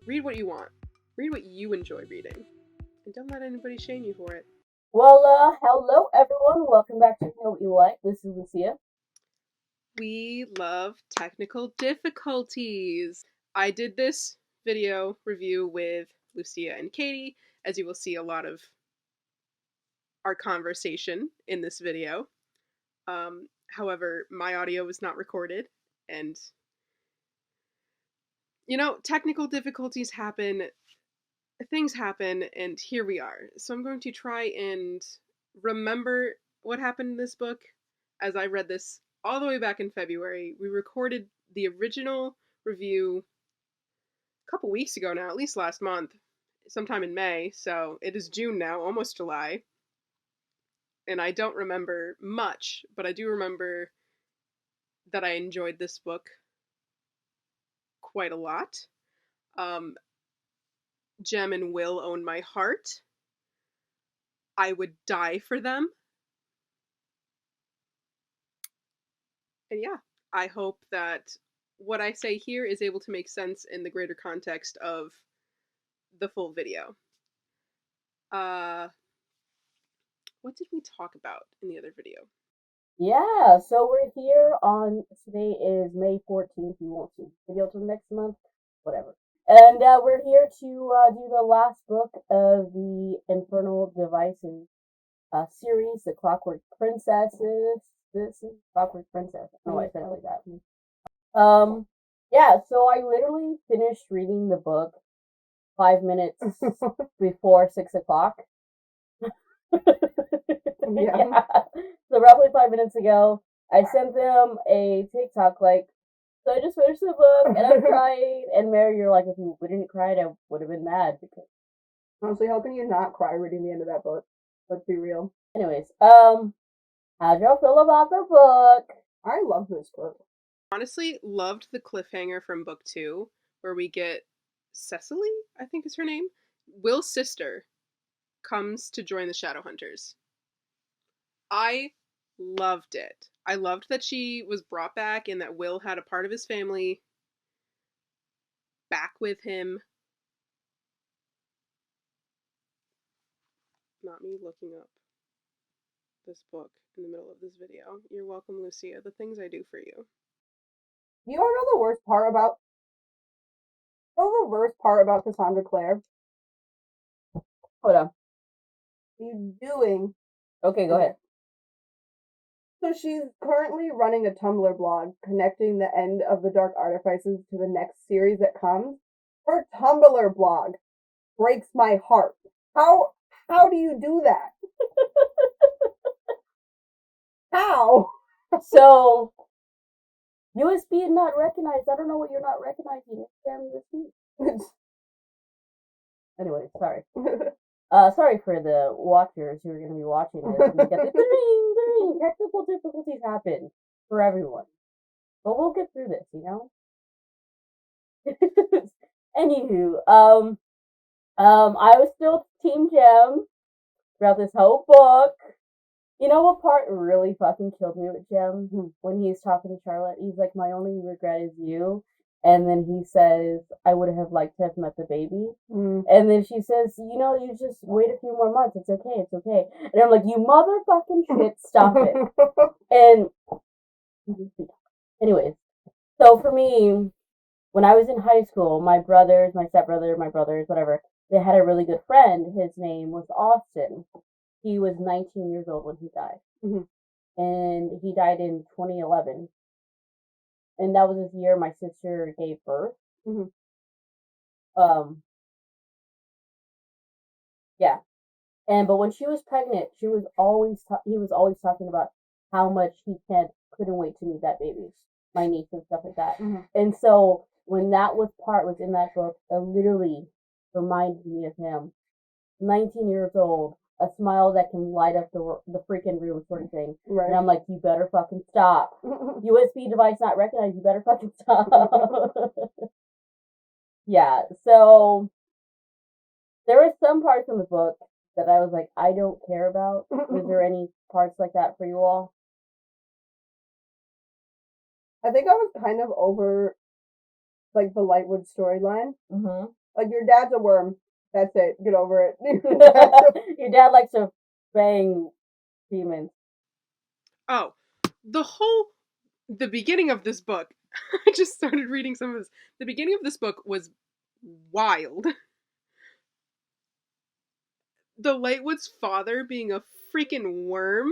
read what you want. Read what you enjoy reading. And don't let anybody shame you for it. Well, hello everyone. Welcome back to Know What You Like. This is Lucia. We love technical difficulties. I did this video review with Lucia and Katie, as you will see a lot of our conversation in this video. However, my audio was not recorded, and technical difficulties happen, things happen, and here we are. So I'm going to try and remember what happened in this book as I read this all the way back in February. We recorded the original review a couple weeks ago now, at least last month, sometime in May, so it is June now, almost July. And I don't remember much, but I do remember that I enjoyed this book quite a lot. Jem and Will own my heart. I would die for them. And yeah, I hope that what I say here is able to make sense in the greater context of the full video. What did we talk about in the other video? Yeah, so we're here on, today is May 14th. You won't see the video till next month, whatever. And we're here to do the last book of the Infernal Devices series, the Clockwork Princesses. This is Clockwork Princess. I don't know why I said it like that. Yeah, so I literally finished reading the book 5 minutes before 6 o'clock. Yeah. So roughly 5 minutes ago, I sent them a TikTok like, so I just finished the book and I'm crying. And Mary, you're like, if you wouldn't cry, I would have been mad. Because honestly, how can you not cry reading the end of that book? Let's be real. Anyways, how'd y'all feel about the book? I love this book. Honestly, loved the cliffhanger from book 2, where we get Cecily, I think is her name. Will's sister comes to join the Shadowhunters. I loved it. I loved that she was brought back and that Will had a part of his family back with him. Not me looking up this book in the middle of this video. You're welcome, Lucia. The things I do for you. You don't know the worst part about Cassandra Clare? Hold on. You doing? Okay, go ahead. So she's currently running a Tumblr blog connecting the end of the Dark Artifices to the next series that comes. Her Tumblr blog breaks my heart. How do you do that? How? So, USB not recognized. I don't know what you're not recognizing. It's damn USB. Anyway, sorry. Sorry for the watchers who are going to be watching this. And get the ding. Technical difficulties happen for everyone. But we'll get through this, Anywho, I was still Team Jem throughout this whole book. You know what part really fucking killed me with Jem? When he's talking to Charlotte, he's like, my only regret is you. And then he says, I would have liked to have met the baby. And then she says, you just wait a few more months. It's okay. And I'm like, you motherfucking shit, stop it. And anyways, so for me, when I was in high school, my brothers, my stepbrother, my brothers, whatever, they had a really good friend. His name was Austin. He was 19 years old when he died. And he died in 2011. And that was this year my sister gave birth. Yeah. But when she was pregnant, he was always talking about how much he couldn't wait to meet that baby, my niece and stuff like that. And so when that was in that book, it literally reminded me of him. 19 years old, a smile that can light up the freaking room sort of thing. Right. And I'm like, you better fucking stop. USB device not recognized, you better fucking stop. Yeah, so there were some parts in the book that I was like, I don't care about. Was there any parts like that for you all? I think I was kind of over like the Lightwood storyline. Mm-hmm. Like, your dad's a worm. That's it. Get over it. Your dad likes to bang demons. Oh, the beginning of this book, I just started reading some of this. The beginning of this book was wild. The Lightwood's father being a freaking worm.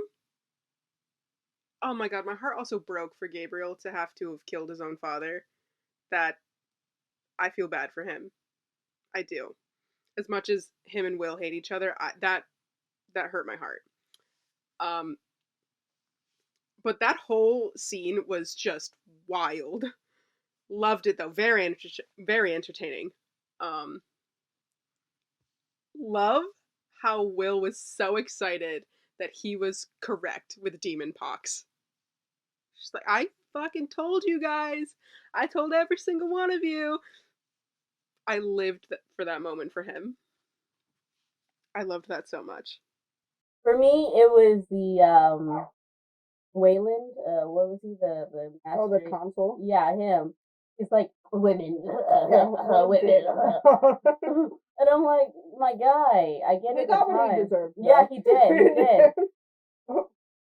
Oh my god, my heart also broke for Gabriel to have killed his own father. That, I feel bad for him. I do. As much as him and Will hate each other, that hurt my heart. But that whole scene was just wild. Loved it though. Very entertaining. Love how Will was so excited that he was correct with demon pox. She's like, I fucking told you guys. I told every single one of you. I lived for that moment for him. I loved that so much. For me, it was the Wayland. What was he? The master? Oh, the consul. Yeah, him. He's like women, women. And I'm like, my guy, I get it. He got what he deserved. Yeah, he did. He did.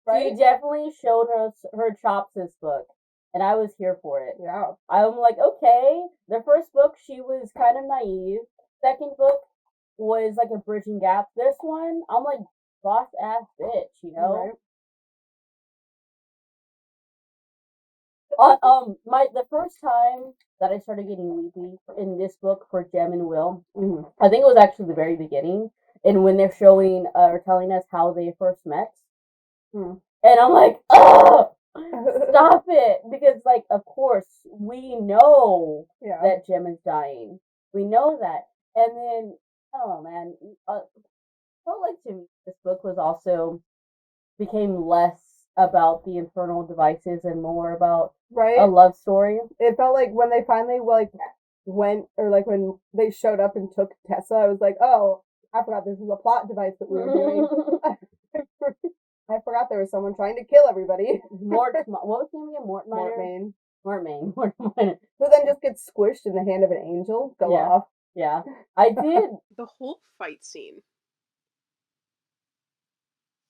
Right? She definitely showed her chops this book, and I was here for it. Yeah. I'm like, okay. The first book, she was kind of naive. Second book was like a bridging gap. This one, I'm like, boss ass bitch, you know. Right. The first time that I started getting weepy in this book for Jem and Will, I think it was actually the very beginning, and when they're showing or telling us how they first met, and I'm like, oh, stop it, because like, of course, we know that Jem is dying, we know that, and then I don't know, man, felt like to me this book was also became less about the Infernal Devices and more about a love story. It felt like when they finally went, or like when they showed up and took Tessa, I was like, oh, I forgot this was a plot device that we were doing. I forgot there was someone trying to kill everybody. What was his name again? Mortmain. Who then just gets squished in the hand of an angel. Go off. Yeah, I did. The whole fight scene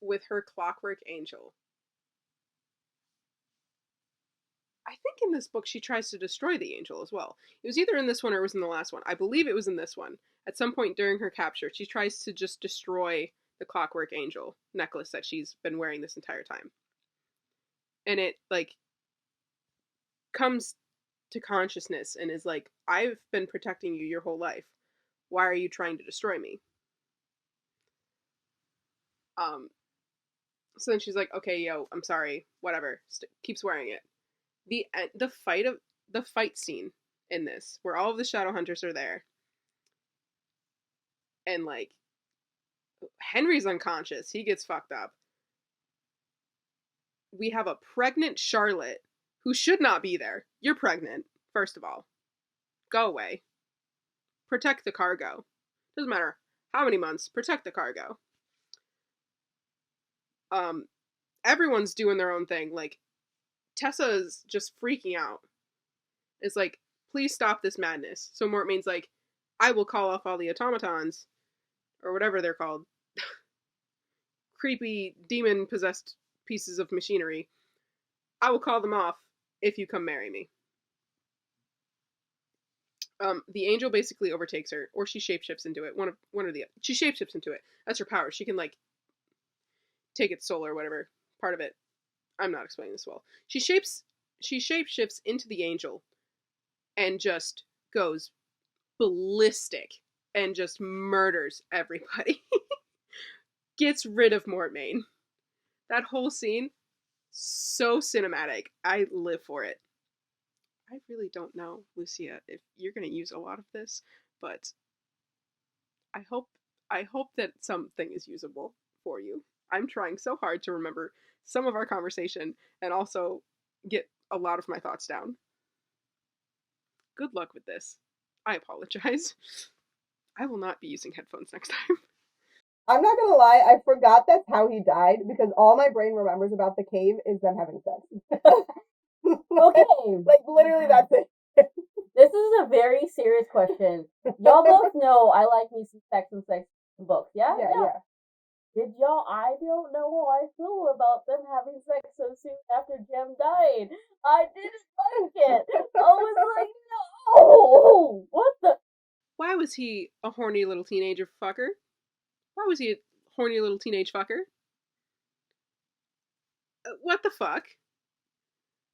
with her Clockwork Angel. I think in this book she tries to destroy the angel as well. It was either in this one or it was in the last one. I believe it was in this one. At some point during her capture, she tries to just destroy the Clockwork Angel necklace that she's been wearing this entire time. And it, like, comes to consciousness and is like, I've been protecting you your whole life. Why are you trying to destroy me? So then she's like, okay, yo, I'm sorry, whatever. Keeps wearing it. The fight scene in this, where all of the shadow hunters are there, and like Henry's unconscious, he gets fucked up. We have a pregnant Charlotte who should not be there. You're pregnant, first of all. Go away. Protect the cargo. Doesn't matter how many months, protect the cargo. Everyone's doing their own thing. Like, Tessa's just freaking out. It's like, please stop this madness. So Mortmain's like, I will call off all the automatons, or whatever they're called. Creepy, demon-possessed pieces of machinery. I will call them off if you come marry me. The angel basically overtakes her, or she shapeshifts into it. One or the other. She shapeshifts into it. That's her power. She can, like, take its soul or whatever part of it. I'm not explaining this well. She shapeshifts into the angel and just goes ballistic and just murders everybody. Gets rid of Mortmain. That whole scene, so cinematic. I live for it. I really don't know, Lucia, if you're going to use a lot of this, but I hope that something is usable for you. I'm trying so hard to remember some of our conversation and also get a lot of my thoughts down. Good luck with this. I apologize. I will not be using headphones next time. I'm not gonna lie, I forgot that's how he died because all my brain remembers about the cave is them having sex. Okay. Like, literally, that's it. This is a very serious question. Y'all both know I like me some sex and sex books, yeah? Yeah. Did y'all? I don't know how I feel about them having sex so soon after Jem died. I didn't like it. I was like, no! What the? Why was he a horny little teenager fucker? Why was he a horny little teenage fucker? What the fuck?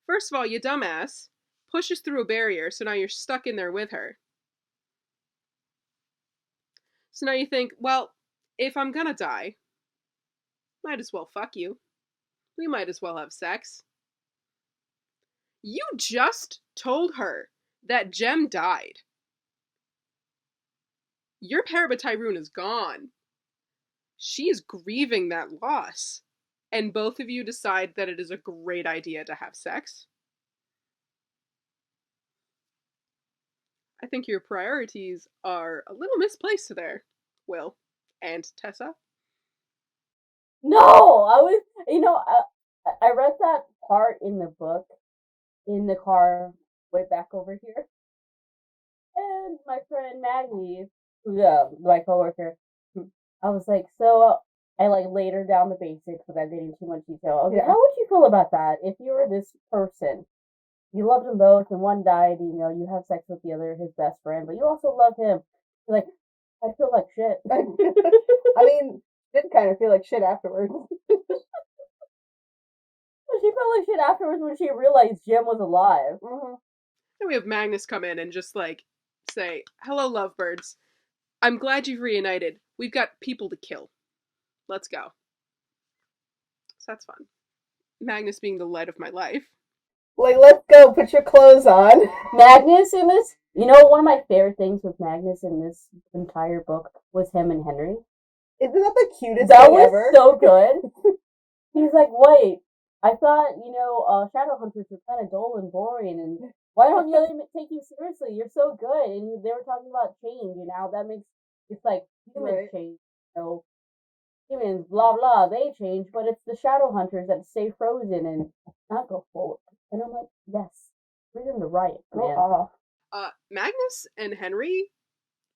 First of all, you dumbass pushes through a barrier, so now you're stuck in there with her. So now you think, well, if I'm gonna die, might as well fuck you. We might as well have sex. You just told her that Jem died. Your Parabatyrune is gone. She is grieving that loss. And both of you decide that it is a great idea to have sex. I think your priorities are a little misplaced there, Will and Tessa. No! I was, I read that part in the book in the car way back over here. And my friend Maggie, my coworker, I was like, so I like laid her down the basics without getting too much detail. I was like, how would you feel about that if you were this person? You loved them both, and one died. You have sex with the other, his best friend, but you also love him. You're like, I feel like shit. I mean, did kind of feel like shit afterwards. She felt like shit afterwards when she realized Jim was alive. Mm-hmm. Then we have Magnus come in and just like say, hello, lovebirds. I'm glad you've reunited. We've got people to kill. Let's go. So that's fun. Magnus being the light of my life. Like, let's go, put your clothes on. Magnus in this, one of my favorite things with Magnus in this entire book was him and Henry. Isn't that the cutest that thing was ever? So good. He's like, wait, I thought, shadow hunters were kind of dull and boring, and why don't you let them take you seriously? You're so good. And they were talking about change, that makes, it's like humans change, humans, blah, blah, they change, but it's the shadow hunters that stay frozen and not go forward. And I'm like, yes, freedom to riot, man. Magnus and Henry,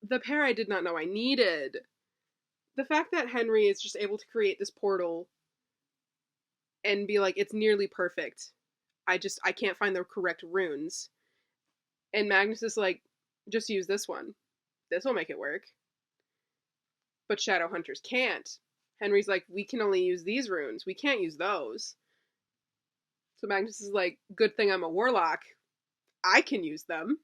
the pair I did not know I needed. The fact that Henry is just able to create this portal and be like, it's nearly perfect. I can't find the correct runes. And Magnus is like, just use this one. This will make it work. But shadow hunters can't. Henry's like, we can only use these runes. We can't use those. So Magnus is like, good thing I'm a warlock. I can use them.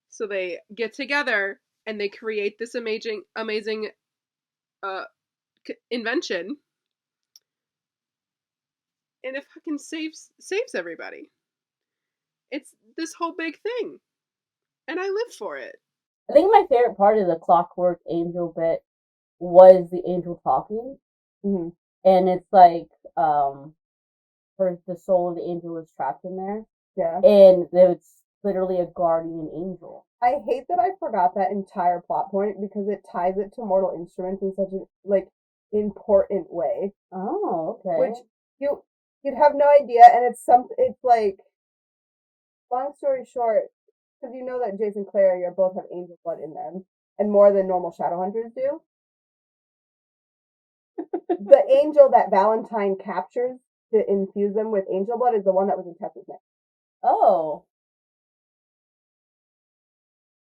So they get together and they create this amazing invention. And it fucking saves everybody. It's this whole big thing. And I live for it. I think my favorite part of the Clockwork Angel bit was the angel talking. Mm-hmm. And it's like, the soul of the angel was trapped in there. Yeah. And it's literally a guardian angel. I hate that I forgot that entire plot point because it ties it to Mortal Instruments in such a important way. Oh, okay. Which you'd have no idea, and it's like, long story short, because you know that Jace and Clare both have angel blood in them, and more than normal shadow hunters do. The angel that Valentine captures to infuse them with angel blood is the one that was in Tessa's neck. Oh.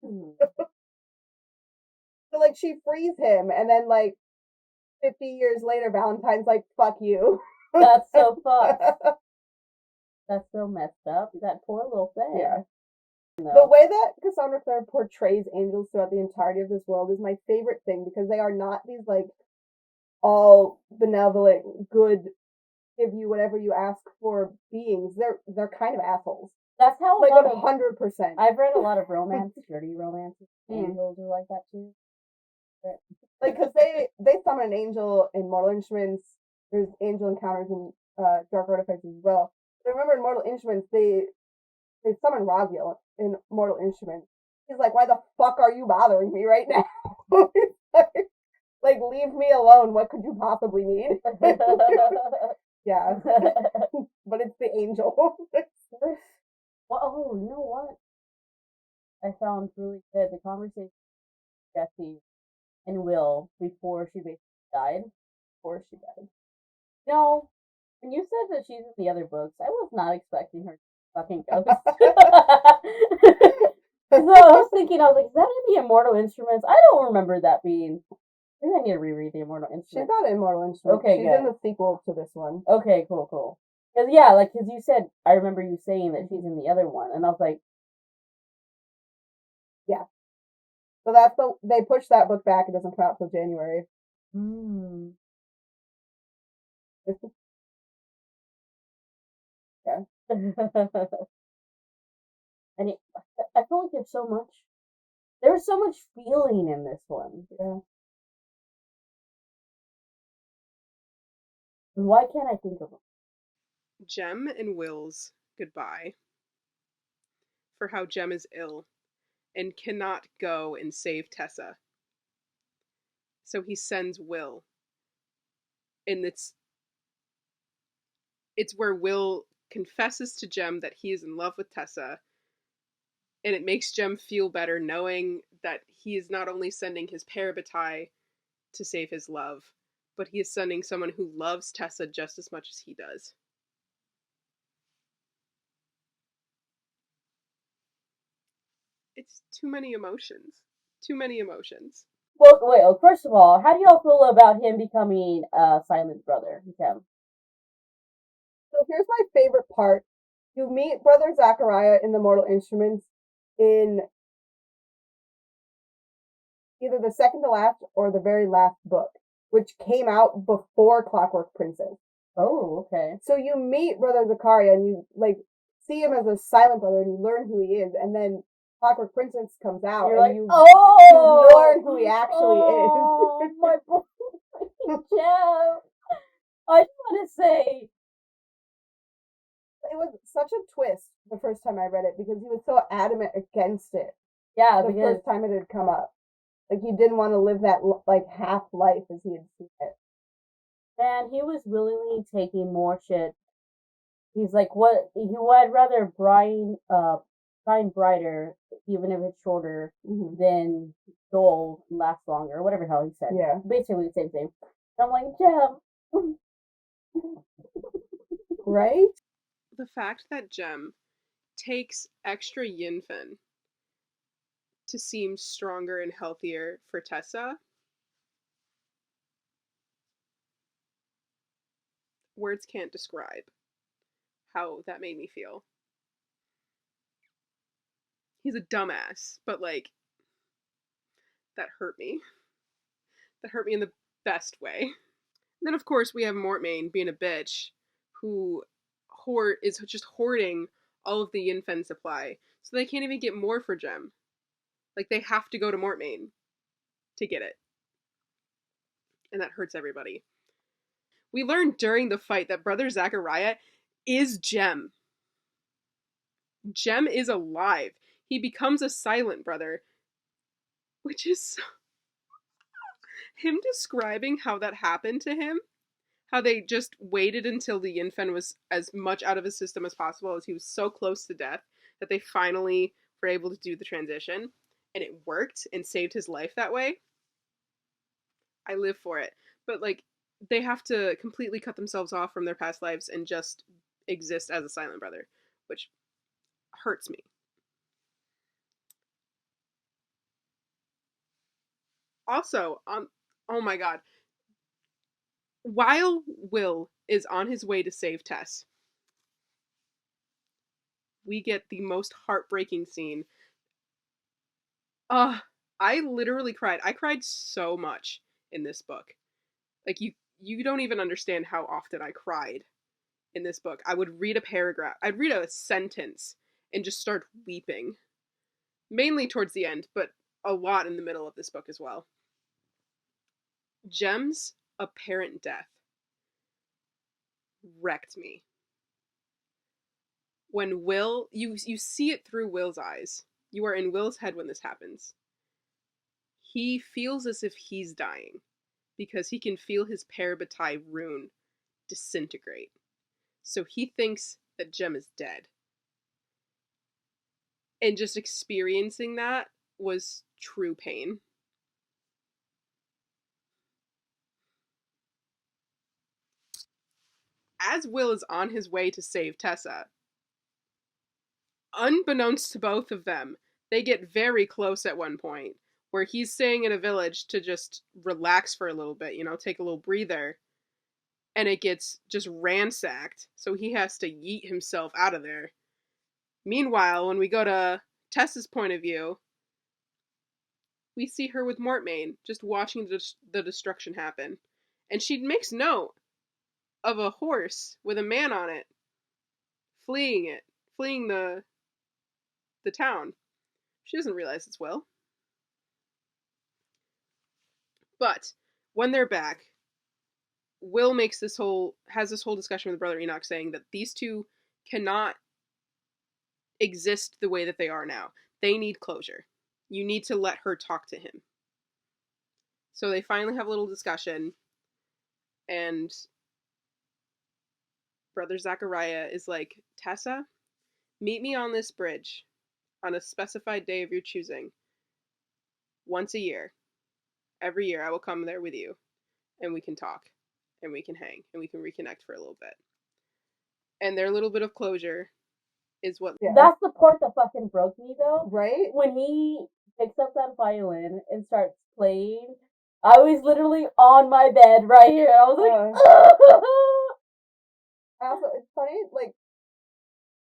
So, she frees him, and then, 50 years later, Valentine's like, fuck you. That's so fucked. That's so messed up. That poor little thing. Yeah. No. The way that Cassandra Clare portrays angels throughout the entirety of this world is my favorite thing, because they are not these, all benevolent, good, give you whatever you ask for beings. They're kind of assholes. That's how 100%. I've read a lot of romance, dirty romances. Angels are like that too. Because they summon an angel in Mortal Instruments. There's angel encounters in Dark Artifacts as well. But I remember in Mortal Instruments, they summon Raziel in Mortal Instruments. He's like, why the fuck are you bothering me right now? Leave me alone. What could you possibly need? Yeah. But it's the angel. Oh, you know what? I found really good. The conversation with Jesse and Will before she basically died. Before she died. No, when you said that she's in the other books, I was not expecting her to fucking ghost. So I was thinking, I was like, is that in the Immortal Instruments? I don't remember that being. Maybe I need to reread the Immortal She's Instruments. not in Immortal Instruments. Okay, She's good. in the sequel to this one. Okay, cool. Because yeah, like, because you said, I remember you saying that she's in the other one, and I was like, yeah. So that's they pushed that book back. It doesn't come out till January. Yeah. And I feel like there's so much. There's so much feeling in this one. Yeah. Why can't I think of them? Jem and Will's goodbye. For how Jem is ill and cannot go and save Tessa. So he sends Will. And it's where Will confesses to Jem that he is in love with Tessa. And it makes Jem feel better knowing that he is not only sending his parabatai to save his love, but he is sending someone who loves Tessa just as much as he does. It's too many emotions. Too many emotions. Well, wait. First of all, how do y'all feel about him becoming a silent brother? Okay. So here's my favorite part. You meet Brother Zachariah in the Mortal Instruments in either the second to last or the very last book, which came out before Clockwork Princess. Oh, okay. So you meet Brother Zachariah and you like see him as a silent brother and you learn who he is, and then Clockwork Princess comes out You're and like, you oh, learn who he actually is. My boy, Jeff. I just want to say, it was such a twist the first time I read it because he was so adamant against it. Yeah, the because first time it had come up, like he didn't want to live that like half life as he had seen it. And he was willingly taking more shit. He's like, what? I'd rather shine brighter, even if it's shorter, than Joel last longer, or whatever the hell he said. Yeah. Basically the same thing. And I'm like, Jem. Right? The fact that Jem takes extra Yinfen to seem stronger and healthier for Tessa. Words can't describe how that made me feel. He's a dumbass, but like, that hurt me. That hurt me in the best way. And then of course we have Mortmain being a bitch who is just hoarding all of the Yinfen supply, so they can't even get more for Jem. Like, they have to go to Mortmain to get it. And that hurts everybody. We learned during the fight that Brother Zachariah is Jem. Jem is alive. He becomes a silent brother, which is him describing how that happened to him, how they just waited until the Yinfen was as much out of his system as possible, as he was so close to death that they finally were able to do the transition, and it worked and saved his life that way. I live for it. But like, they have to completely cut themselves off from their past lives and just exist as a silent brother, which hurts me. Also, oh my god, while Will is on his way to save Tess, we get the most heartbreaking scene. I literally cried. I cried so much in this book. Like, you don't even understand how often I cried in this book. I would read a paragraph. I'd read a sentence and just start weeping. Mainly towards the end, but a lot in the middle of this book as well. Jem's apparent death wrecked me. When Will, you see it through Will's eyes. You are in Will's head when this happens. He feels as if he's dying because he can feel his parabatai rune disintegrate. So he thinks that Jem is dead. And just experiencing that was true pain. As Will is on his way to save Tessa, unbeknownst to both of them, they get very close at one point, where he's staying in a village to just relax for a little bit, take a little breather, and it gets just ransacked, so he has to yeet himself out of there. Meanwhile, when we go to Tessa's point of view, we see her with Mortmain, just watching the destruction happen. And she makes note of a horse with a man on it, fleeing the town. She doesn't realize it's Will. But when they're back, Will has this whole discussion with Brother Enoch, saying that these two cannot exist the way that they are now. They need closure. You need to let her talk to him. So they finally have a little discussion, and Brother Zachariah is like, Tessa, meet me on this bridge on a specified day of your choosing. Once a year. Every year I will come there with you, and we can talk, and we can hang, and we can reconnect for a little bit. And their little bit of closure is what... Yeah. That's the part that fucking broke me, though. Right? When he picks up that violin and starts playing, I was literally on my bed right here. I was like, Also, it's funny, like,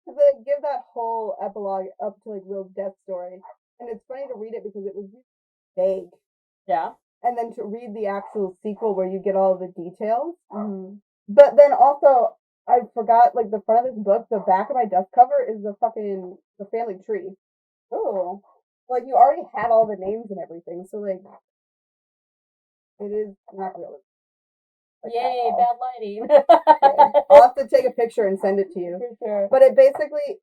because they give that whole epilogue up to, like, Will's death story, and it's funny to read it because it was vague. Yeah. And then to read the actual sequel where you get all the details. Mm-hmm. But then also, I forgot, like, the front of this book, the back of my desk cover is the family tree. Oh. Like, you already had all the names and everything, so, like, it is not really. Like, yay, bad lighting. I'll have to take a picture and send it to you. For sure. But it basically,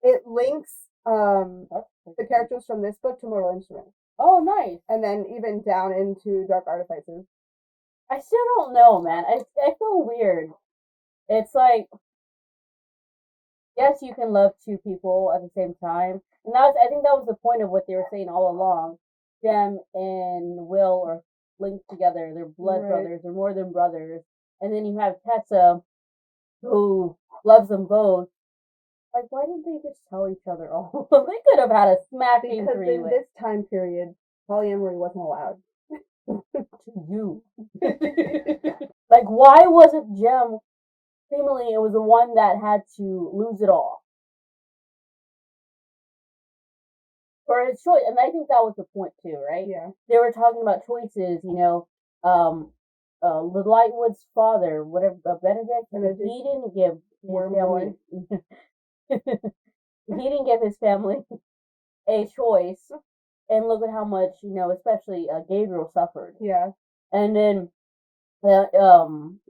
it links the characters from this book to Mortal Instruments. Oh, nice. And then even down into Dark Artifices. I still don't know, man. I feel weird. It's like, yes, you can love two people at the same time. And I think that was the point of what they were saying all along. Jem and Will are linked together. They're blood brothers. They're more than brothers. And then you have Tessa, who loves them both. Like, why didn't they just tell each other all? They could have had a smacking three-way. Because in this time period, polyamory wasn't allowed. To you. Like, why wasn't Jem, seemingly it was the one that had to lose it all for his choice? And I think that was the point too, right? Yeah. They were talking about choices, the Lightwood's father, whatever, Benedict, he didn't give his family... he didn't give his family a choice, and look at how much, especially Gabriel suffered. Yeah. And then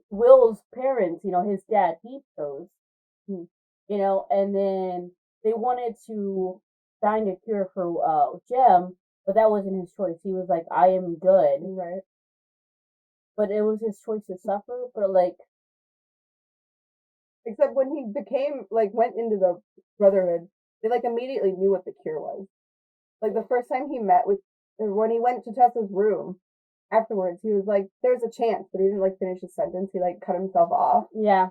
Will's parents, his dad, he chose, and then they wanted to find a cure for Jem, but that wasn't his choice. He was like, I am good. Right. But it was his choice to suffer, but like... Except when he went into the Brotherhood, they, immediately knew what the cure was. Like, the first time he met when he went to Tessa's room, afterwards, he was like, there's a chance, but he didn't, finish his sentence. He, cut himself off. Yeah.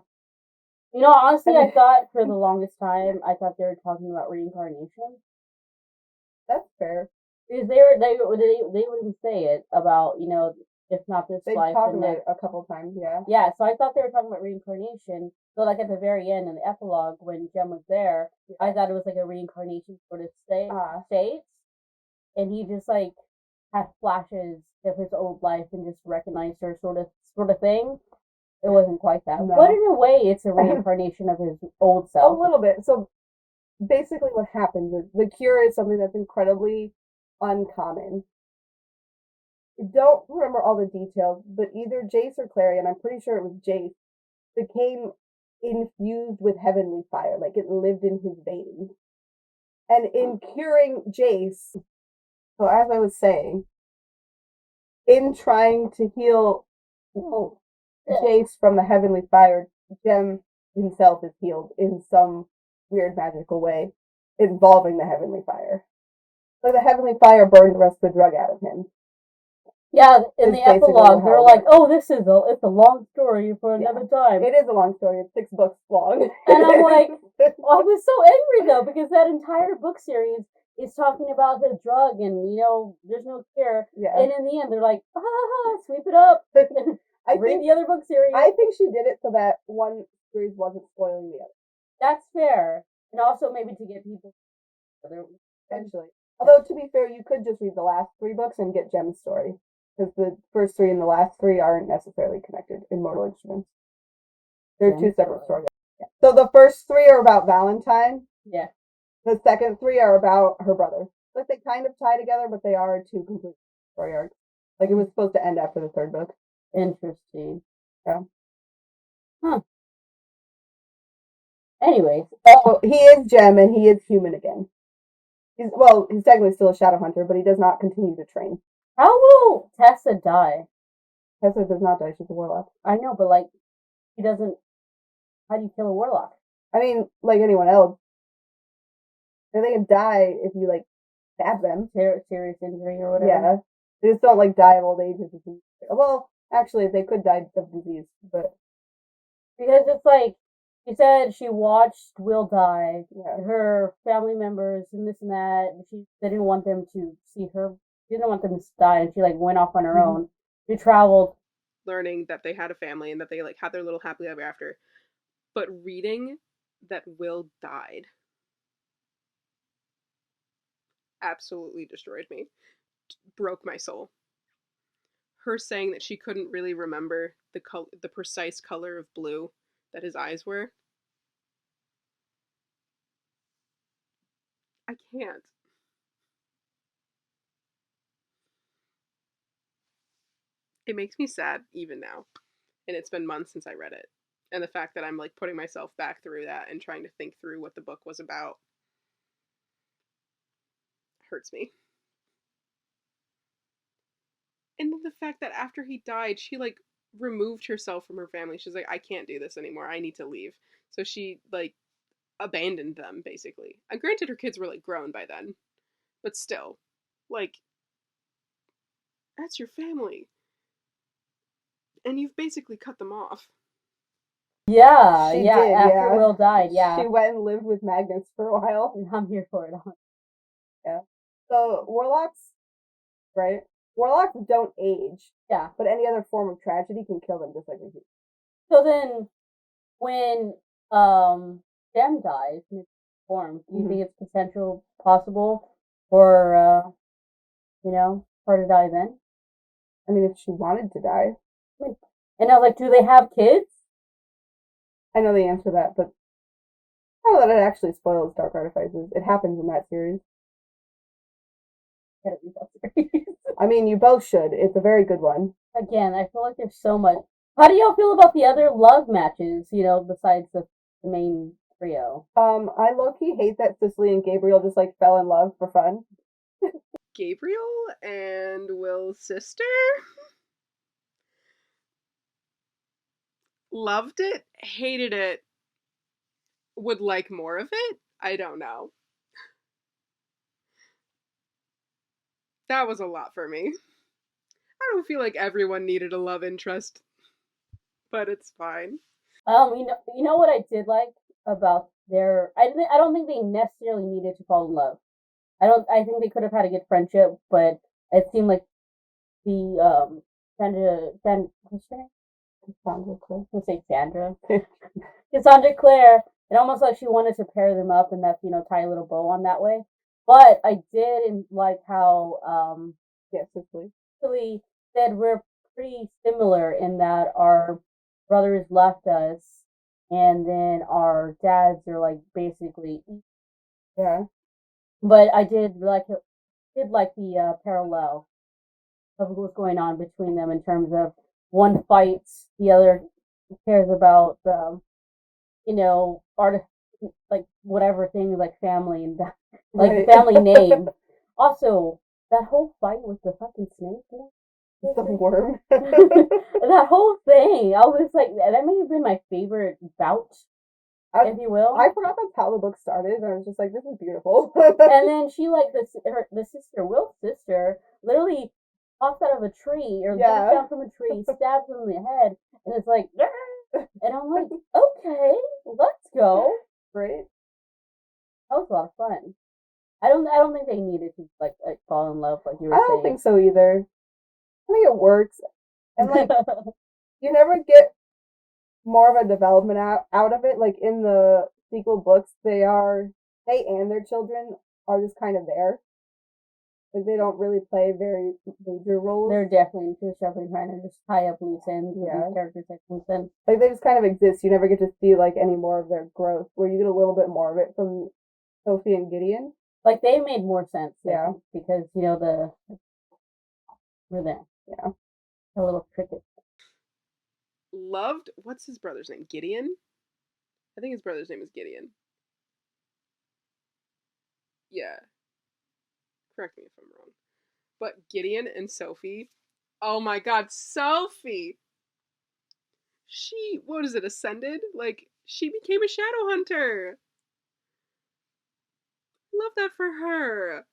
Honestly, I thought for the longest time, I thought they were talking about reincarnation. That's fair. Because they wouldn't say it about, if not this life, talked about it a couple times, yeah. Yeah, so I thought they were talking about reincarnation. So, at the very end, in the epilogue, when Jem was there, I thought it was, a reincarnation sort of state. And he just, had flashes of his old life and just recognized her sort of thing. It wasn't quite that. No. But in a way, it's a reincarnation of his old self. A little bit. So, basically what happens is the cure is something that's incredibly uncommon. I don't remember all the details, but either Jace or Clary, and I'm pretty sure it was Jace, became infused with heavenly fire, it lived in his veins. And in curing Jace, so as I was saying, in trying to heal Jace from the heavenly fire, Jem himself is healed in some weird magical way. involving the heavenly fire. Like the heavenly fire burned the rest of the drug out of him. Yeah, in the epilogue, they're like, "Oh, it's a long story for another time." It is a long story. It's 6 books long. And I'm like, I was so angry though, because that entire book series is talking about the drug and, there's no cure. Yeah. And in the end, they're like, sweep it up. Read the other book series. I think she did it so that one series wasn't spoiling the other. That's fair. And also maybe to get people eventually. Although, to be fair, you could just read the last 3 books and get Jem's story. Because the first 3 and the last 3 aren't necessarily connected in Mortal Instruments. They're 2 separate stories. Yeah. So the first 3 are about Valentine. Yeah. The second 3 are about her brother. Like, they kind of tie together, but they are 2 complete story arcs. Like, it was supposed to end after the 3rd book. Interesting. Yeah. Huh. Anyways. So, he is Jem, and he is human again. He's technically still a shadow hunter, but he does not continue to train. How will Tessa die? Tessa does not die. She's a warlock. I know, but he doesn't. How do you kill a warlock? I mean, like anyone else. They can die if you stab them. Serious injury or whatever. Yeah, they just don't die of old age or disease. Well, actually, they could die of disease, but because it's she said she watched Will die. Yeah. Her family members and this and that. And they didn't want them to see her. She didn't want them to die, and she went off on her own. She traveled, learning that they had a family and that they had their little happily ever after. But reading that Will died absolutely destroyed me. Broke my soul. Her saying that she couldn't really remember the precise color of blue that his eyes were. I can't. It makes me sad even now. And it's been months since I read it. And the fact that I'm putting myself back through that and trying to think through what the book was about hurts me. And then the fact that after he died, she removed herself from her family. She's like, I can't do this anymore. I need to leave. So she abandoned them basically. And granted, her kids were grown by then, but still, that's your family, and you've basically cut them off. Yeah, she did, after Will died, She went and lived with Magnus for a while. I'm here for it. Yeah. So warlocks, right? Warlocks don't age. Yeah. But any other form of tragedy can kill them just like we do. So then, when Jem dies in its form, do you think it's possible for her to die then? I mean, if she wanted to die. And I was like, do they have kids? I know the answer to that, but I don't know that it actually spoils Dark Artifices. It happens in that series. Gotta read that series. I mean, you both should. It's a very good one. Again, I feel like there's so much. How do y'all feel about the other love matches, besides the main trio? I low-key hate that Cicely and Gabriel just fell in love for fun. Gabriel and Will's sister? Loved it, hated it, would like more of it? I don't know. That was a lot for me. I don't feel like everyone needed a love interest, but it's fine. You know what I did like about I don't think they necessarily needed to fall in love. I think they could have had a good friendship, but it seemed like the what's her name? Cassandra Clare. Let's say Sandra. Cassandra Clare. It almost like she wanted to pair them up and tie a little bow on that way. But I did like how Cicely said we're pretty similar in that our brothers left us, and then our dads are basically But I did like the parallel of what was going on between them in terms of one fights, the other cares about art, whatever things family and the family name. Also, that whole fight with the fucking snake, the worm, that whole thing, I was like, that may have been my favorite bout if you will. I forgot that's how the book started, and I was just like, this is beautiful. And then she, like, the sister, Will's sister, literally pops out of a tree, or jumps down from a tree, stabs him in the head, and it's like, and I'm like, okay, let's go. Right? That was a lot of fun. I don't think they needed to, like fall in love, like you were saying. I don't think so either. I think it works. And, like, you never get more of a development out of it. Like, in the sequel books, they and their children are just kind of there. Like, they don't really play very major roles. They're definitely trying to just tie up loose ends with these characters like loose ends. Like, they just kind of exist. You never get to see, like, any more of their growth, where you get a little bit more of it from Sophie and Gideon. Like, they made more sense. Yeah. Because, you know, we're there. Yeah. A little cricket. Loved, what's his brother's name? Gideon? I think his brother's name is Gideon. Yeah. Correct me if I'm wrong. But Gideon and Sophie, oh my god, Sophie! She, what is it, ascended? Like, she became a shadow hunter! Love that for her.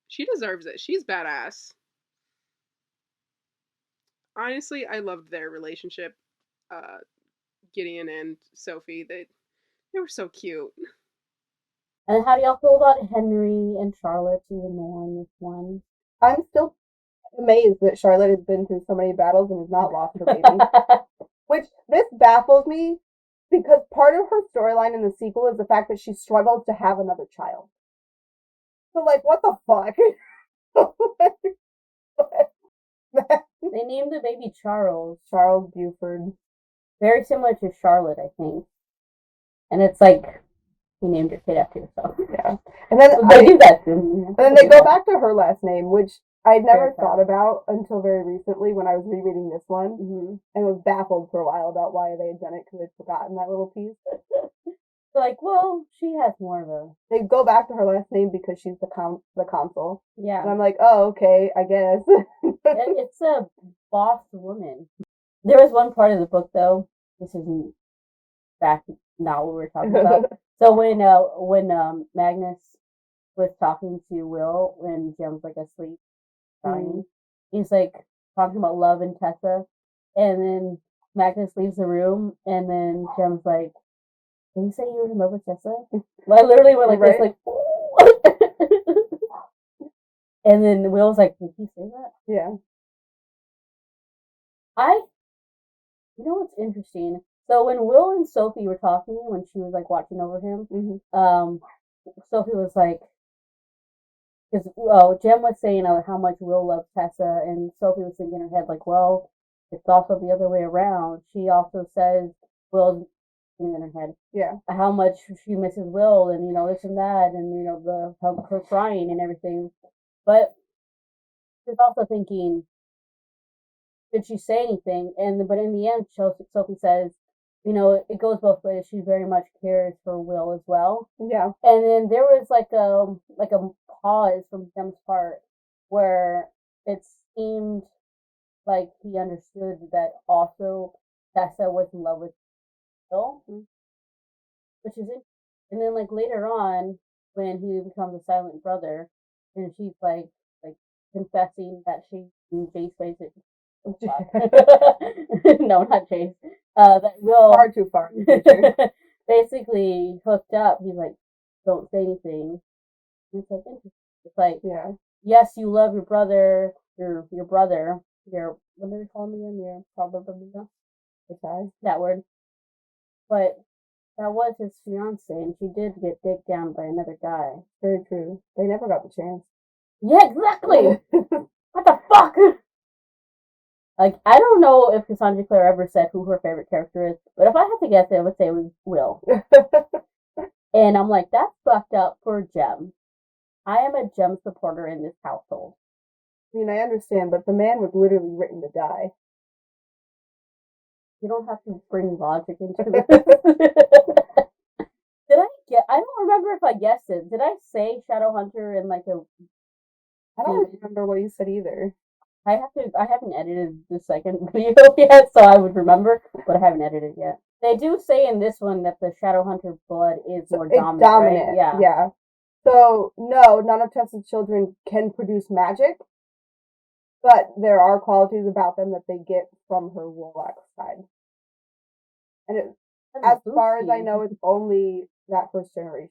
She deserves it. She's badass. Honestly, I loved their relationship. Gideon and Sophie. They were so cute. And how do y'all feel about Henry and Charlotte even more in this one? I'm still amazed that Charlotte has been through so many battles and has not lost her baby. Which, this baffles me, because part of her storyline in the sequel is the fact that she struggles to have another child. So, like, what the fuck? They named the baby Charles. Charles Buford. Very similar to Charlotte, I think. And it's like, he named your kid after yourself. Yeah. And then they do that. And then they go back to her last name, which I'd never thought about until very recently when I was rereading this one. Mm-hmm. And was baffled for a while about why they had done it, because I'd forgotten that little piece. Like, well, she has more of a... They go back to her last name because she's the consul. Yeah. And I'm like, oh, okay, I guess. It's a boss woman. There was one part of the book, though, this isn't back now what we're talking about. So when Magnus was talking to Will when Jem was, like, asleep, crying, he's, like, talking about love and Tessa, and then Magnus leaves the room, and then Jem's like, did you say you were in love with Tessa? I literally went like this, like, and then Will's like, did he say that? Yeah. You know what's interesting? So when Will and Sophie were talking, when she was, like, watching over him, Sophie was like, because Jem was saying how much Will loves Tessa, and Sophie was thinking in her head, like, well, it's also the other way around. She also says Will, in her head, how much she misses Will, and, you know, this and that, and, you know, her crying and everything. But she's also thinking, did she say anything? But in the end, Sophie says, you know, it goes both ways. She very much cares for Will as well. Yeah. And then there was like a pause from Jem's part where it seemed like he understood that also Tessa was in love with Will, which is it. And then, like, later on, when he becomes a silent brother, and she's like confessing that she Chase basically. No, not Chase. That Will far too far. basically hooked up. He's like, don't say anything. And it's like interesting. It's like, yes, you love your brother, your brother, your, what do they call him again? Your probably that word. But that was his fiance, and she did get digged down by another guy. Very true. They never got the chance. Yeah, exactly. What the fuck? Like, I don't know if Cassandra Clare ever said who her favorite character is, but if I had to guess, I would say it was Will. And I'm like, that's fucked up for Jem. I am a Jem supporter in this household. I mean, I understand, but the man was literally written to die. You don't have to bring logic into this. I don't remember if I guessed it. Did I say Shadowhunter in like a... I don't remember what you said either. I haven't edited the second video yet, so I would remember, but I haven't edited yet. They do say in this one that the Shadowhunter blood is more It's dominant, dominant. right? Yeah. Yeah. So no, none of Tessa's children can produce magic, but there are qualities about them that they get from her warlock side. And as far as I know, it's only that first generation.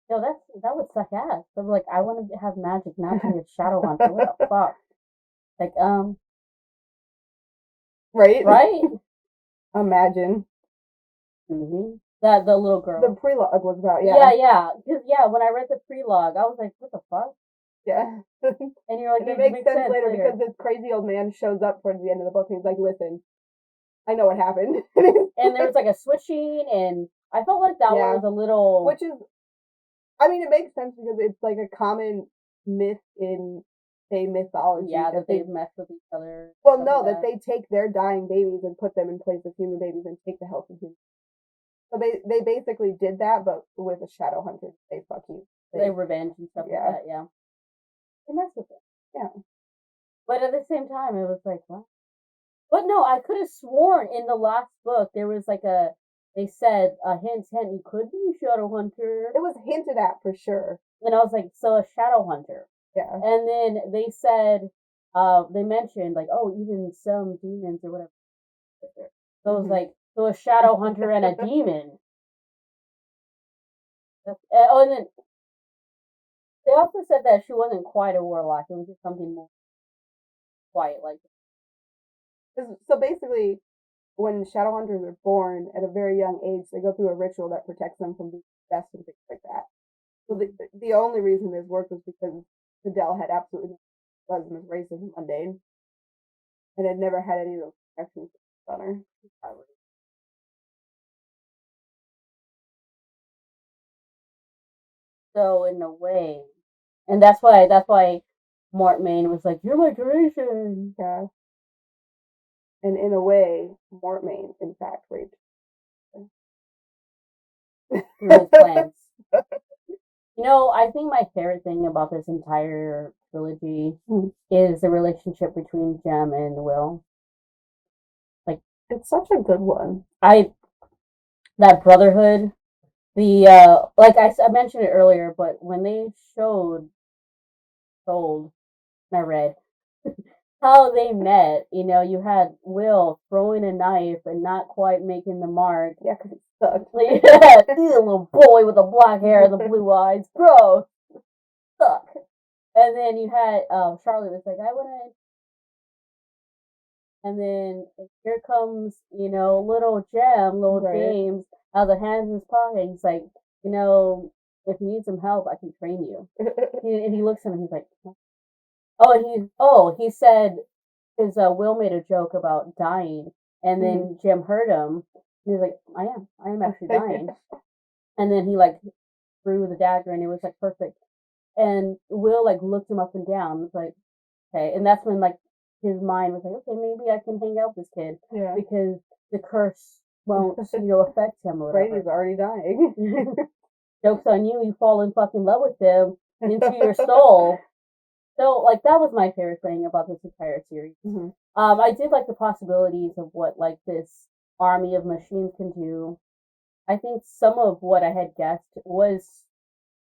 Yo, that would suck ass. I'm like, I want to have magic, not to be a Shadowhunter. What the fuck? Like, right? Right? Imagine. Mm-hmm. That the little girl. The prelogue was about, yeah. Yeah. Because, when I read the prelogue, I was like, what the fuck? Yeah. And you're like, and it makes sense later because this crazy old man shows up towards the end of the book and he's like, listen, I know what happened. And there was like a switching, and I felt like that one was a little... Which is, I mean, it makes sense because it's like a common myth in, say, mythology. Yeah, that they mess with each other. Well, no, that they take their dying babies and put them in place of human babies and take the health of humans. So they basically did that, but with a shadow hunter. They fuck you. They revenge and stuff like that, yeah. They mess with it. Yeah. But at the same time, it was like, what? But no, I could have sworn in the last book there was like they said, hint, you could be a shadow hunter. It was hinted at for sure. And I was like, so a shadow hunter. Yeah. And then they said, they mentioned like, oh, even some demons or whatever. So it was like, so a shadow hunter and a demon. And then they also said that she wasn't quite a warlock. It was just something more quiet like that. So basically, when Shadowhunters are born at a very young age, they go through a ritual that protects them from being possessed and things like that. So the only reason this worked was because Fidel had absolutely no was racist and mundane, and had never had any of those protections on her. So in a way, and that's why Mortmain was like, "You're my creation." Yeah. And in a way, Mortmain, in fact, raped through his plans. I think my favorite thing about this entire trilogy is the relationship between Jem and Will. Like, it's such a good one. That brotherhood, the like I mentioned it earlier, but when they told, I read how they met. You had Will throwing a knife and not quite making the mark. Yeah, because it sucked. Yeah, little boy with the black hair and the blue eyes, gross, suck. And then you had Charlotte was like, I want to. And then here comes little James out of the hands in his pocket. He's like, if you need some help, I can train you. And he looks at him. He's like, he said, because Will made a joke about dying, and then Jim heard him, and he's like, I am actually dying. And then he like threw the dagger, and it was like perfect. And Will like looked him up and down, was like, okay. And that's when like his mind was like, okay, maybe I can hang out with this kid, because the curse won't affect him or whatever. Right, he's already dying. Joke's on you, you fall in fucking love with him into your soul. So, like, that was my favorite thing about this entire series. I did like the possibilities of what, like, this army of machines can do. I think some of what I had guessed was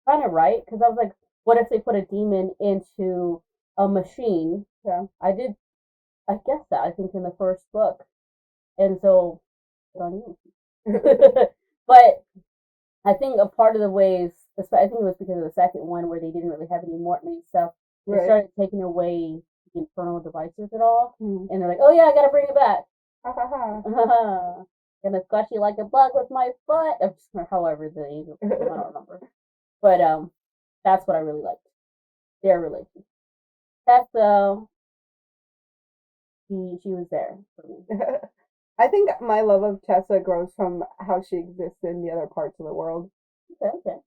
kind of right, because I was like, what if they put a demon into a machine? Yeah. I guessed that, I think, in the first book. And so, good on you. But I think a part of the ways, I think it was because of the second one where they didn't really have any Mortmain stuff. They started taking away the Infernal Devices at all. And they're like, oh yeah, I gotta bring it back. Gonna squash you like a bug with my foot. However, the angel, I don't remember. But that's what I really liked. Their relationship. Tessa, she was there for me. I think my love of Tessa grows from how she exists in the other parts of the world. Okay.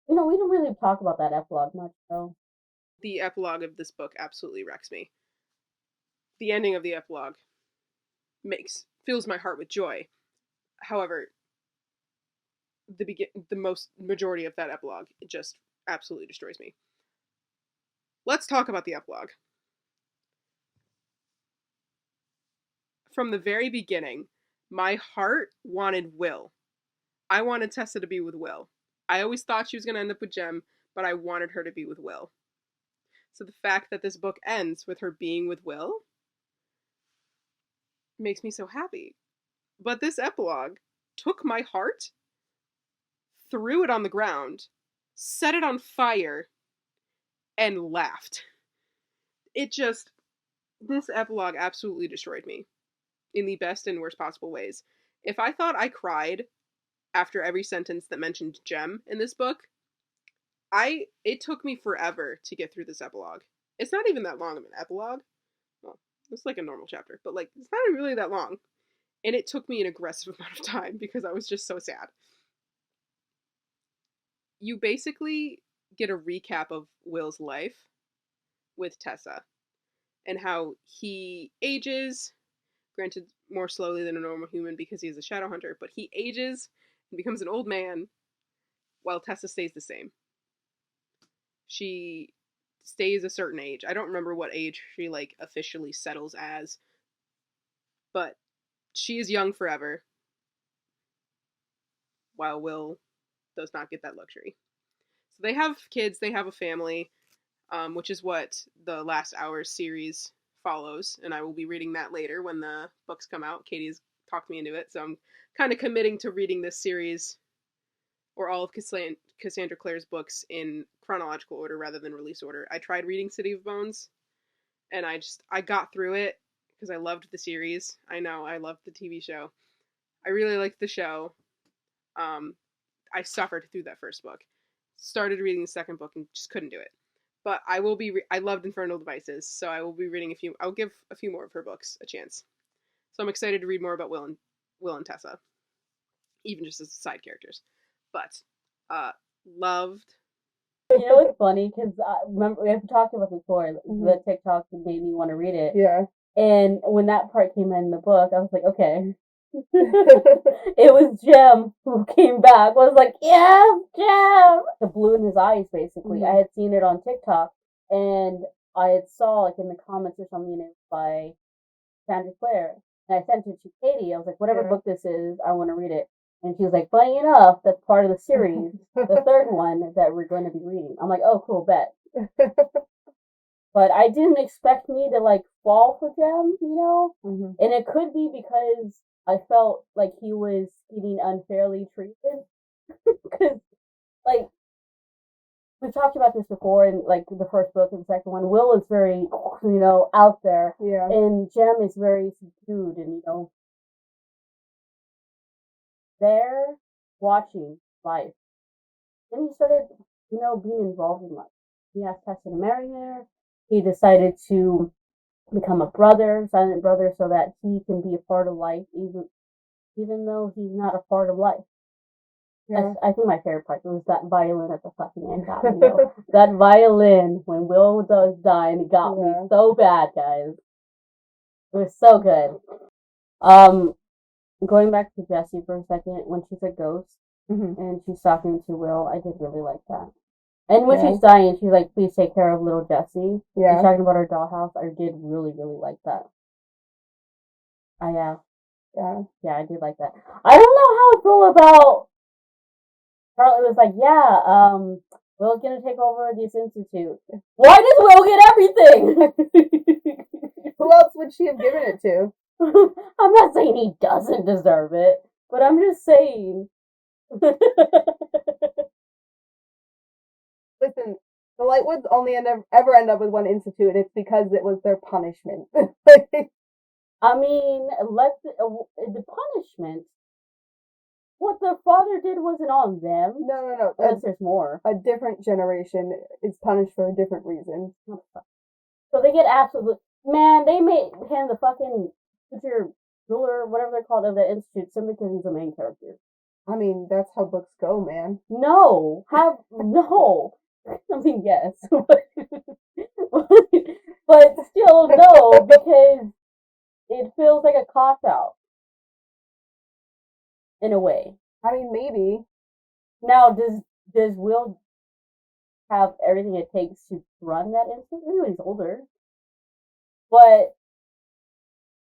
We didn't really talk about that epilogue much, though. The epilogue of this book absolutely wrecks me. The ending of the epilogue fills my heart with joy. However, the majority of that epilogue, it just absolutely destroys me. Let's talk about the epilogue. from the very beginning, my heart wanted Will. I wanted Tessa to be with Will. I always thought she was going to end up with Jem, but I wanted her to be with Will. So the fact that this book ends with her being with Will makes me so happy. But this epilogue took my heart, threw it on the ground, set it on fire, and laughed. This epilogue absolutely destroyed me in the best and worst possible ways. If I thought I cried after every sentence that mentioned Jem in this book, it took me forever to get through this epilogue. It's not even that long of an epilogue. Well, it's like a normal chapter, but like it's not even really that long. And it took me an aggressive amount of time because I was just so sad. You basically get a recap of Will's life with Tessa and how he ages, granted more slowly than a normal human because he's a shadow hunter, but he ages and becomes an old man while Tessa stays the same. She stays a certain age. I don't remember what age she like officially settles as, but she is young forever while Will does not get that luxury. So they have kids, they have a family, which is what the Last Hours series follows, and I will be reading that later when the books come out. Katie's talked me into it, so I'm kind of committing to reading this series or all of Cassandra Clare's books in chronological order rather than release order. I tried reading City of Bones, and I got through it because I loved the series. I know, I loved the TV show. I really liked the show. I suffered through that first book. Started reading the second book and just couldn't do it. But I will be. I loved Infernal Devices, so I will be reading a few. I'll give a few more of her books a chance. So I'm excited to read more about Will and Tessa, even just as side characters. But loved. You know, it's funny because remember we have talked about this before. The TikTok made me want to read it. Yeah. And when that part came in the book, I was like, okay. It was Jem who came back. I was like, yes, Jem! The blue in his eyes, basically. I had seen it on TikTok, and I had saw, like, in the comments or something, it was by Cassandra Clare. And I sent it to Katie. I was like, whatever book this is, I want to read it. And she was like, funny enough, that's part of the series, the third one that we're going to be reading. I'm like, oh, cool, bet. But I didn't expect me to, like, fall for Jem, you know? And it could be because I felt like he was getting unfairly treated. Because, like, we've talked about this before in, like, the first book and the second one. Will is very, you know, out there. Yeah. And Jem is very subdued and, you know, there watching life. Then he started, you know, being involved in life. He asked Tessa to marry her. He decided to become a brother, silent brother, so that he can be a part of life, even though he's not a part of life. Yeah. I think my favorite part was that violin at the fucking end. You know? That violin when Will does die, and it got me so bad, guys. It was so good. Going back to Jessie for a second, when she's a ghost and she's talking to Will, I did really like that. And when she's dying, she's like, please take care of little Jessie. Yeah. She's talking about her dollhouse. I did really, really like that. Yeah, I did like that. I don't know how I feel about Charlotte was like, Will's gonna take over this institute. Why does Will get everything? Who else would she have given it to? I'm not saying he doesn't deserve it, but I'm just saying. Listen, the Lightwoods only ever end up with one institute, and it's because it was their punishment. I mean, the punishment. What their father did wasn't on them. No. Unless there's more. A different generation is punished for a different reason. So they get absolute. Man, they made him the fucking future ruler, whatever they're called, of the institute simply because he's the main character. I mean, that's how books go, man. No. No. I mean, yes. But still, no, because it feels like a cop-out. In a way. I mean, maybe. Now, does Will have everything it takes to run that institute? Maybe when he's older. But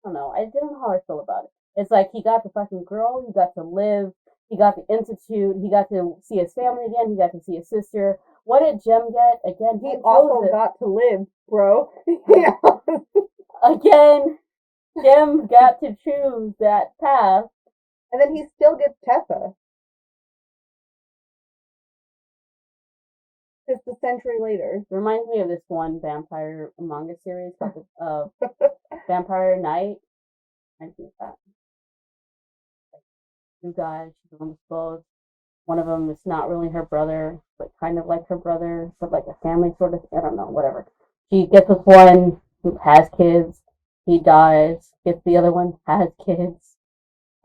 don't know. I don't know how I feel about it. It's like he got the fucking girl, he got to live, he got the institute, he got to see his family again, he got to see his sister. What did Jem get? Again, he also got to live, bro. Yeah. Again, Jem got to choose that path. And then he still gets Tessa. Just a century later. Reminds me of this one vampire manga series called Vampire Night. I think that. Two guys, she's almost both. One of them is not really her brother, but kind of like her brother, but like a family sort of. I don't know, whatever. She gets with one who has kids. He dies. Gets the other one, has kids.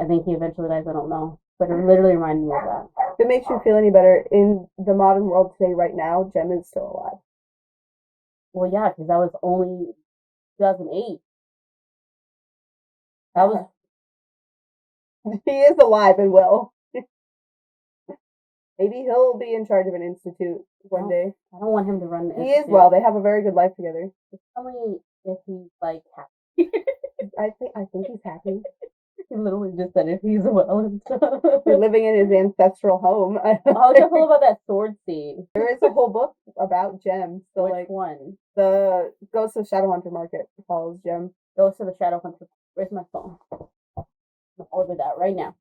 I think he eventually dies. I don't know, but it literally reminded me of that. If it makes you feel any better, in the modern world today, right now, Jem is still alive. Well, yeah, because that was only 2008. That was. He is alive and well. Maybe he'll be in charge of an institute one day. I don't want him to run the institute. He is well. They have a very good life together. Just tell me if he's like happy. I think he's happy. He literally just said if he's well and stuff. He's living in his ancestral home. How do you feel about that sword scene? There is a whole book about Jem. So Which like one? The Ghost of Shadowhunter Market follows Jem. Ghost of the Shadowhunter. Where's my phone? I'll order that right now.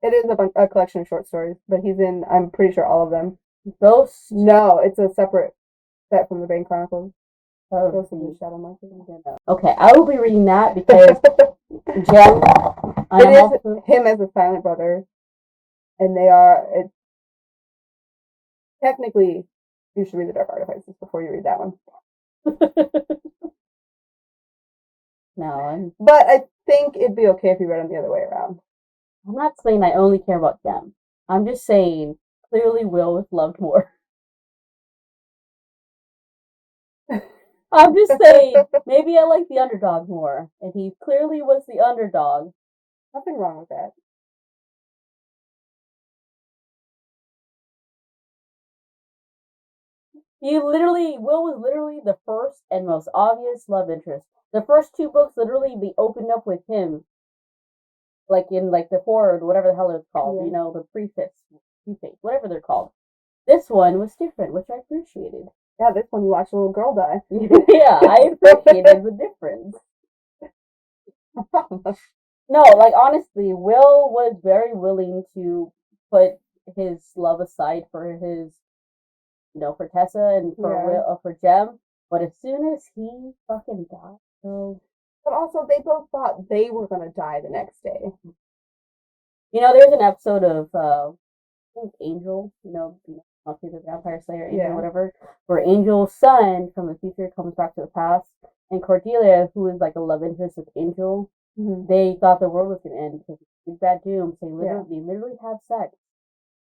It is a collection of short stories, but he's in, I'm pretty sure, all of them. Ghost? No, it's a separate set from the Bane Chronicles. Oh, Ghost of the Shadow Market. Okay, I will be reading that because Jem. It is also him as a silent brother, and they are. It's technically you should read the Dark Artifices before you read that one. No, but I think it'd be okay if you read them the other way around. I'm not saying I only care about Jem. I'm just saying clearly Will was loved more. I'm just saying maybe I like the underdog more, and he clearly was the underdog. Nothing wrong with that. Will was literally the first and most obvious love interest. The first two books literally they opened up with him. Like in like the forward, whatever the hell it's called, you know, the preface, whatever they're called. This one was different, which I appreciated. Yeah, this one you watched a little girl die. Yeah, I appreciated the difference. No, like honestly, Will was very willing to put his love aside for his, you know, for Tessa and for Jem. But as soon as he fucking died, so. But also, they both thought they were gonna die the next day. You know, there's an episode of I think Angel, you know, I'll say the Vampire Slayer, Angel, whatever, where Angel's son from the future comes back to the past, and Cordelia, who is like a love interest with Angel, they thought the world was gonna end because Big Bad Doom. So they literally have sex.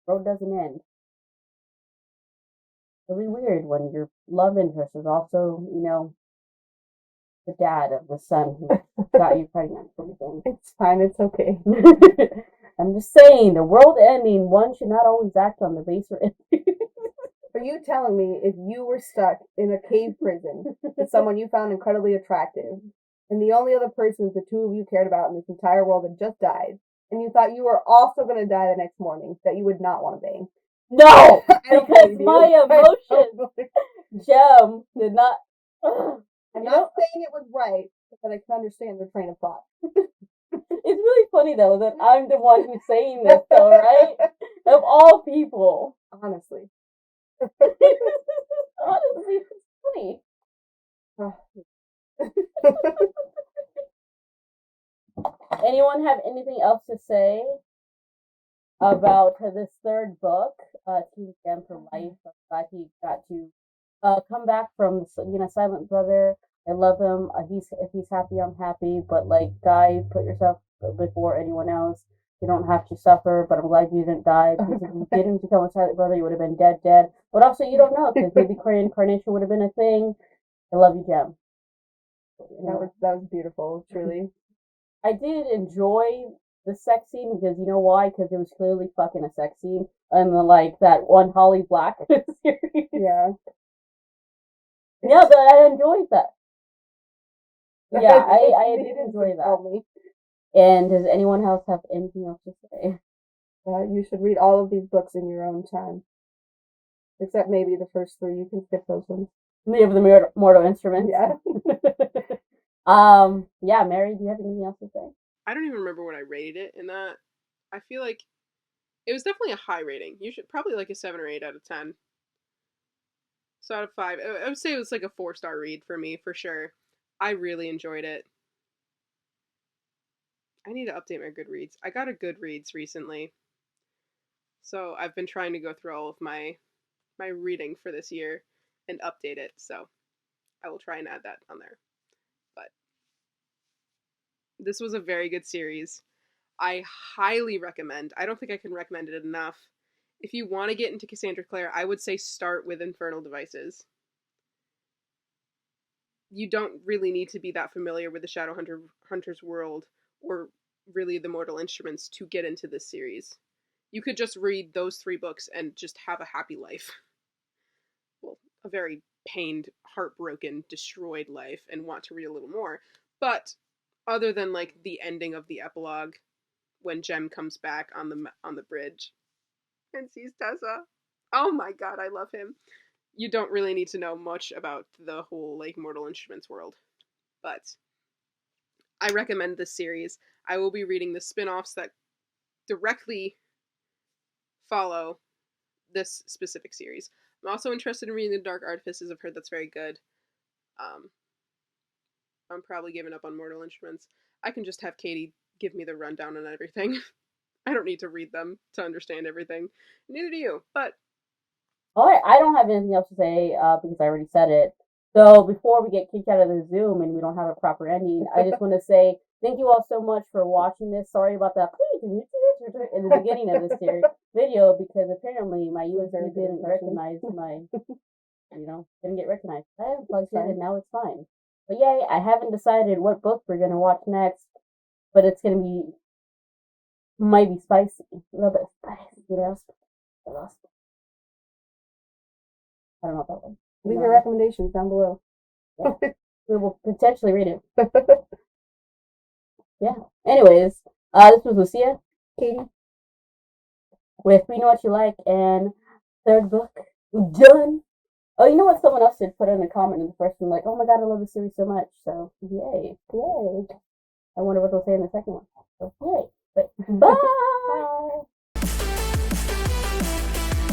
The world doesn't end. Really weird when your love interest is also, you know, the dad of the son who got you pregnant. It's fine. It's okay. I'm just saying, the world ending, one should not always act on the baser end. Are you telling me if you were stuck in a cave prison with someone you found incredibly attractive, and the only other person the two of you cared about in this entire world had just died, and you thought you were also going to die the next morning, that you would not want to bang? No! Because my emotions, Jem, did not... I'm not saying it was right, but I can understand their train of thought. It's really funny, though, that I'm the one who's saying this, though, right? Of all people. Honestly. Honestly, it's funny. Anyone have anything else to say about this third book, Team Jem for Life? That he got to come back from, you know, Silent Brother. I love him. If he's happy, I'm happy. But like, guy, put yourself before anyone else. You don't have to suffer. But I'm glad you didn't die, because if you didn't become a Silent Brother, you would have been dead. But also, you don't know, because maybe reincarnation would have been a thing. I love you, Jem. That was beautiful, truly. I did enjoy the sex scene because you know why? Because it was clearly fucking a sex scene, and like that one Holly Black series. Yeah. Yeah, but I enjoyed that. Yeah, I did enjoy that. And does anyone else have anything else to say? You should read all of these books in your own time. Except maybe the first 3. You can skip those ones. Maybe the Mortal Instruments. Yeah. Yeah, Mary, do you have anything else to say? I don't even remember what I rated it in that. I feel like it was definitely a high rating. You should probably like a 7 or 8 out of 10. So out of 5, I would say it was like a 4-star read for me for sure. I really enjoyed it. I need to update my Goodreads. I got a Goodreads recently, so I've been trying to go through all of my reading for this year and update it. So I will try and add that on there. But this was a very good series. I highly recommend. I don't think I can recommend it enough. If you want to get into Cassandra Clare, I would say start with Infernal Devices. You don't really need to be that familiar with the Shadowhunter's world or really the Mortal Instruments to get into this series. You could just read those 3 books and just have a happy life. Well, a very pained, heartbroken, destroyed life and want to read a little more. But other than like the ending of the epilogue when Jem comes back on the bridge and sees Tessa. Oh my god, I love him. You don't really need to know much about the whole like Mortal Instruments world. But I recommend this series. I will be reading the spin-offs that directly follow this specific series. I'm also interested in reading The Dark Artifices. I've heard that's very good. I'm probably giving up on Mortal Instruments. I can just have Katie give me the rundown on everything. I don't need to read them to understand everything. Neither do you, but... Alright, I don't have anything else to say because I already said it. So before we get kicked out of the Zoom and we don't have a proper ending, I just want to say thank you all so much for watching this. Sorry about that in the beginning of this video because apparently my user didn't recognize my, didn't get recognized. I unplugged it and now it's fine. But yay, I haven't decided what book we're going to watch next, but it's going to be, might be spicy. A little bit spicy, I don't know about that one. Leave your recommendations down below. Yeah. We will potentially read it. Yeah. Anyways, this was Lucia, Katie, with We Know What You Like and 3rd book done. Oh, you know what? Someone else did put in a comment in the first one, like, "Oh my god, I love this series so much." So yay. I wonder what they'll say in the second one. So yay. But bye.